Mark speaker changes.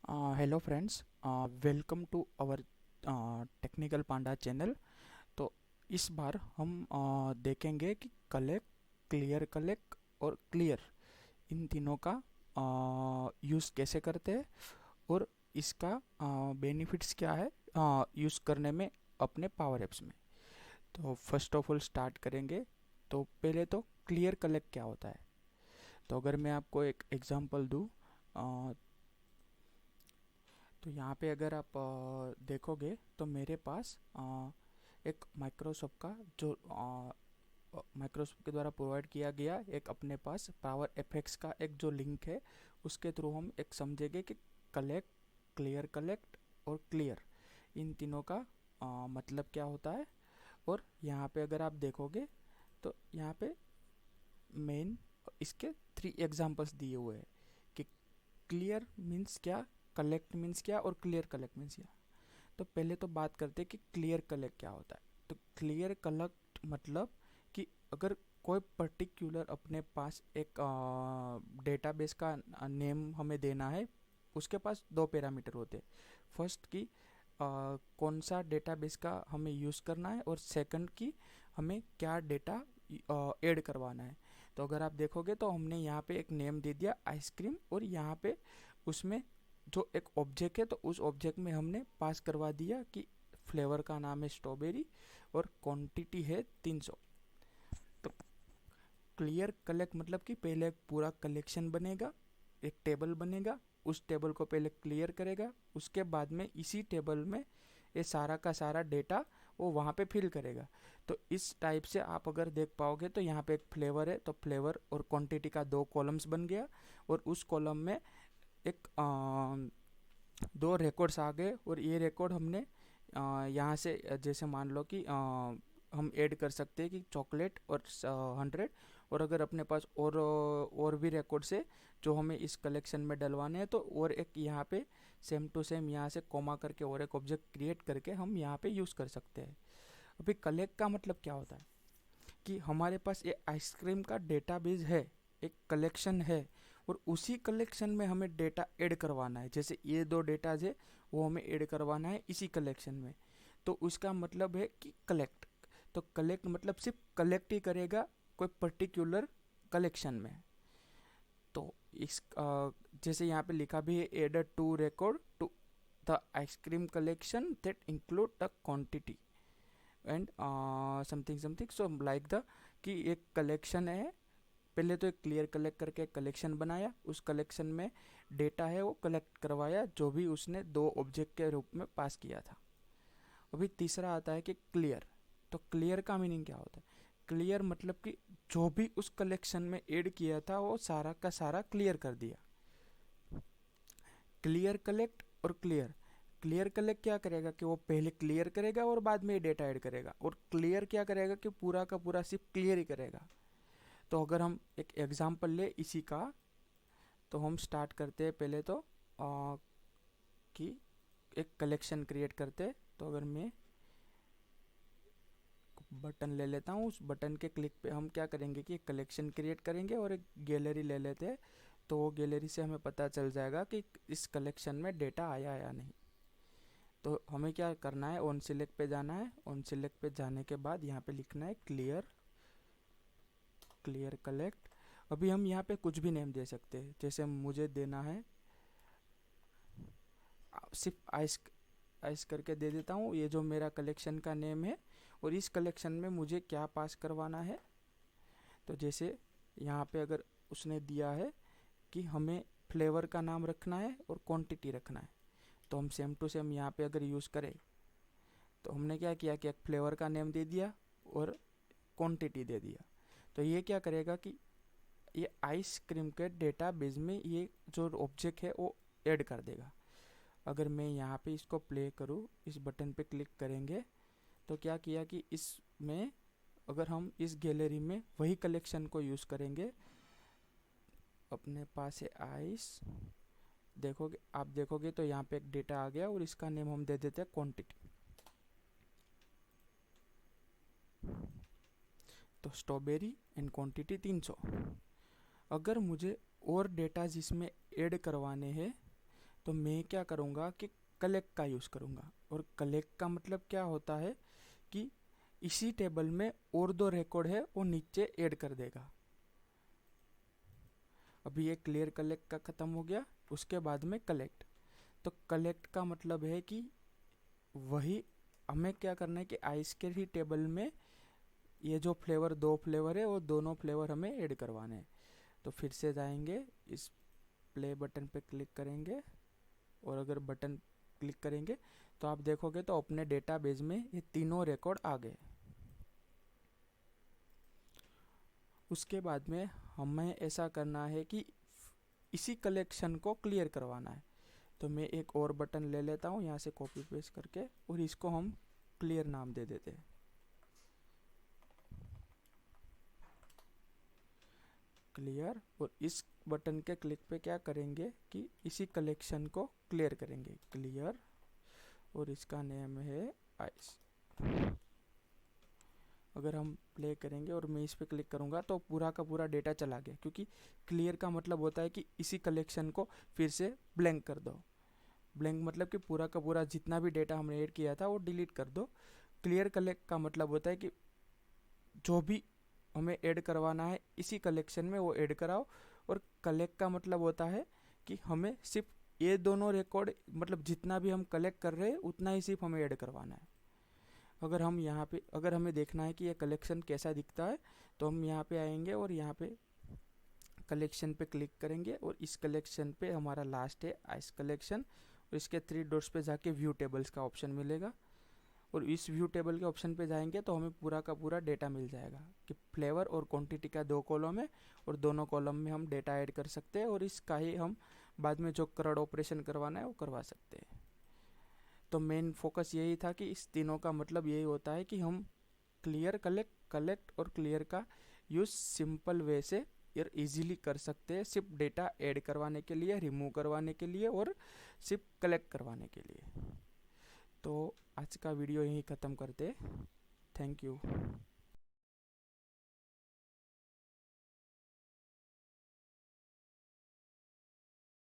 Speaker 1: Hello friends, welcome to our technical panda channel. तो इस बार हम देखेंगे कि कलेक्ट, क्लियर कलेक्ट और क्लियर इन तीनों का यूज़ कैसे करते हैं और इसका बेनिफिट्स क्या है यूज़ करने में अपने पावर एप्स में। तो फर्स्ट ऑफ ऑल स्टार्ट करेंगे। तो पहले तो क्लियर कलेक्ट क्या होता है। तो अगर मैं आपको एक एग्जांपल दूँ, तो यहाँ पे अगर आप देखोगे तो मेरे पास एक माइक्रोसॉफ्ट का जो माइक्रोसॉफ्ट के द्वारा प्रोवाइड किया गया एक अपने पास पावर एफएक्स का एक जो लिंक है, उसके थ्रू हम एक समझेंगे कि कलेक्ट, क्लियर कलेक्ट और क्लियर इन तीनों का मतलब क्या होता है। और यहाँ पे अगर आप देखोगे तो यहाँ पे मेन इसके 3 एग्जांपल्स दिए हुए हैं कि क्लियर मीन्स क्या, कलेक्ट मीन्स क्या और क्लियर कलेक्ट मीन्स क्या। तो पहले तो बात करते हैं कि क्लियर कलेक्ट क्या होता है। तो क्लियर कलेक्ट मतलब कि अगर कोई पर्टिकुलर अपने पास एक डेटाबेस का नेम हमें देना है, उसके पास 2 पैरामीटर होते हैं। फर्स्ट की कौन सा डेटाबेस का हमें यूज़ करना है और सेकंड की हमें क्या डेटा ऐड करवाना है। तो अगर आप देखोगे तो हमने यहाँ पे एक नेम दे दिया आइसक्रीम, और यहाँ पे उसमें जो एक ऑब्जेक्ट है तो उस ऑब्जेक्ट में हमने पास करवा दिया कि फ्लेवर का नाम है स्ट्रॉबेरी और क्वांटिटी है 300। तो क्लियर कलेक्ट मतलब कि पहले एक पूरा कलेक्शन बनेगा, एक टेबल बनेगा, उस टेबल को पहले क्लियर करेगा, उसके बाद में इसी टेबल में ये सारा का सारा डेटा वो वहाँ पे फिल करेगा। तो इस टाइप से आप अगर देख पाओगे तो यहाँ पे एक फ्लेवर है, तो फ्लेवर और क्वांटिटी का 2 कॉलम्स बन गया, और उस कॉलम में एक 2 रिकॉर्ड्स आ गए। और ये रिकॉर्ड हमने यहाँ से जैसे मान लो कि हम ऐड कर सकते हैं कि चॉकलेट और 100। और अगर अपने पास और भी रिकॉर्ड्स है जो हमें इस कलेक्शन में डलवाने हैं, तो और एक यहाँ पे सेम टू सेम यहाँ से कॉमा करके और एक ऑब्जेक्ट क्रिएट करके हम यहाँ पे यूज़ कर सकते हैं। अभी कलेक्ट का मतलब क्या होता है कि हमारे पास ये आइसक्रीम का डेटाबेस है, एक कलेक्शन है, और उसी कलेक्शन में हमें डेटा ऐड करवाना है। जैसे ये 2 डेटाज है, वो हमें ऐड करवाना है इसी कलेक्शन में। तो उसका मतलब है कि कलेक्ट। तो कलेक्ट मतलब सिर्फ कलेक्ट ही करेगा कोई पर्टिकुलर कलेक्शन में। तो इस जैसे यहाँ पे लिखा भी है, added to record to the ice cream collection that include the quantity and something something, so like the कि एक कलेक्शन है। पहले तो एक क्लियर कलेक्ट करके एक कलेक्शन बनाया, उस कलेक्शन में डेटा है वो कलेक्ट करवाया जो भी उसने 2 ऑब्जेक्ट के रूप में पास किया था। अभी तीसरा आता है कि क्लियर। तो क्लियर का मीनिंग क्या होता है। क्लियर मतलब कि जो भी उस कलेक्शन में ऐड किया था वो सारा का सारा क्लियर कर दिया। क्लियर कलेक्ट और क्लियर। क्लियर कलेक्ट क्या करेगा कि वो पहले क्लियर करेगा और बाद में डेटा ऐड करेगा, और क्लियर क्या करेगा कि पूरा का पूरा सिर्फ क्लियर ही करेगा। तो अगर हम एक एग्जांपल ले इसी का, तो हम स्टार्ट करते हैं पहले तो कि एक कलेक्शन क्रिएट करते हैं। तो अगर मैं बटन ले लेता हूँ, उस बटन के क्लिक पे हम क्या करेंगे कि एक कलेक्शन क्रिएट करेंगे और एक गैलरी ले लेते हैं। तो वो गैलरी से हमें पता चल जाएगा कि इस कलेक्शन में डेटा आया या नहीं। तो हमें क्या करना है, ऑन सिलेक्ट पे जाना है। ऑन सिलेक्ट पे जाने के बाद यहाँ पे लिखना है क्लियर, क्लियर कलेक्ट। अभी हम यहाँ पे कुछ भी नेम दे सकते हैं, जैसे मुझे देना है सिर्फ आइस, आइस करके दे देता हूँ। ये जो मेरा कलेक्शन का नेम है, और इस कलेक्शन में मुझे क्या पास करवाना है। तो जैसे यहाँ पे अगर उसने दिया है कि हमें फ्लेवर का नाम रखना है और क्वांटिटी रखना है, तो हम सेम टू सेम यहाँ पे अगर यूज़ करें, तो हमने क्या किया कि एक फ्लेवर का नेम दे दिया और क्वांटिटी दे दिया। तो ये क्या करेगा कि ये आइसक्रीम के डेटाबेस में ये जो ऑब्जेक्ट है वो ऐड कर देगा। अगर मैं यहाँ पे इसको प्ले करूँ, इस बटन पे क्लिक करेंगे, तो क्या किया कि इसमें अगर हम इस गैलरी में वही कलेक्शन को यूज़ करेंगे, अपने पास है आइस, देखोगे आप देखोगे तो यहाँ पे एक डेटा आ गया और इसका नेम हम दे देते हैं क्वांटिटी। तो स्ट्रॉबेरी एंड क्वांटिटी 300। अगर मुझे और डेटा जिसमें ऐड करवाने हैं, तो मैं क्या करूँगा कि कलेक्ट का यूज़ करूँगा। और कलेक्ट का मतलब क्या होता है कि इसी टेबल में और 2 रिकॉर्ड है वो नीचे ऐड कर देगा। अभी ये क्लियर कलेक्ट का ख़त्म हो गया, उसके बाद में कलेक्ट। तो कलेक्ट का मतलब है कि वही हमें क्या करना है कि आइस के ही टेबल में ये जो फ्लेवर 2 फ्लेवर है वो दोनों फ्लेवर हमें ऐड करवाने हैं। तो फिर से जाएंगे, इस प्ले बटन पे क्लिक करेंगे और अगर बटन क्लिक करेंगे तो आप देखोगे तो अपने डेटाबेस में ये तीनों रिकॉर्ड आ गए। उसके बाद में हमें ऐसा करना है कि इसी कलेक्शन को क्लियर करवाना है। तो मैं एक और बटन ले लेता हूँ यहाँ से कॉपी पेस्ट करके और इसको हम क्लियर नाम दे देते हैं। क्लियर। और इस बटन के क्लिक पे क्या करेंगे कि इसी कलेक्शन को क्लियर करेंगे, क्लियर। और इसका नेम है आइस। अगर हम प्ले करेंगे और मैं इस पे क्लिक करूँगा तो पूरा का पूरा डेटा चला गया, क्योंकि क्लियर का मतलब होता है कि इसी कलेक्शन को फिर से ब्लैंक कर दो। ब्लैंक मतलब कि पूरा का पूरा जितना भी डेटा हमने ऐड किया था वो डिलीट कर दो। क्लियर कलेक्ट का मतलब होता है कि जो भी हमें ऐड करवाना है इसी कलेक्शन में वो ऐड कराओ। और कलेक्ट का मतलब होता है कि हमें सिर्फ ये दोनों रिकॉर्ड, मतलब जितना भी हम कलेक्ट कर रहे हैं उतना ही सिर्फ हमें ऐड करवाना है। अगर हम यहाँ पे, अगर हमें देखना है कि ये कलेक्शन कैसा दिखता है तो हम यहाँ पे आएंगे और यहाँ पे कलेक्शन पे क्लिक करेंगे और इस कलेक्शन पे हमारा लास्ट है आइस कलेक्शन। और इसके 3 डॉट्स पे जाके व्यू टेबल्स का ऑप्शन मिलेगा और इस व्यू टेबल के ऑप्शन पे जाएंगे तो हमें पूरा का पूरा डेटा मिल जाएगा कि फ्लेवर और क्वांटिटी का 2 कॉलम है और दोनों कॉलम में हम डेटा ऐड कर सकते हैं और इसका ही हम बाद में जो क्रॉड ऑपरेशन करवाना है वो करवा सकते हैं। तो मेन फोकस यही था कि इस तीनों का मतलब यही होता है कि हम क्लियर कलेक्ट और क्लियर का यूज़ सिंपल वे से यार इजीली कर सकते हैं, सिर्फ डेटा ऐड करवाने के लिए, रिमूव करवाने के लिए और सिर्फ कलेक्ट करवाने के लिए। तो आज का वीडियो यहीं ख़त्म करते, थैंक यू।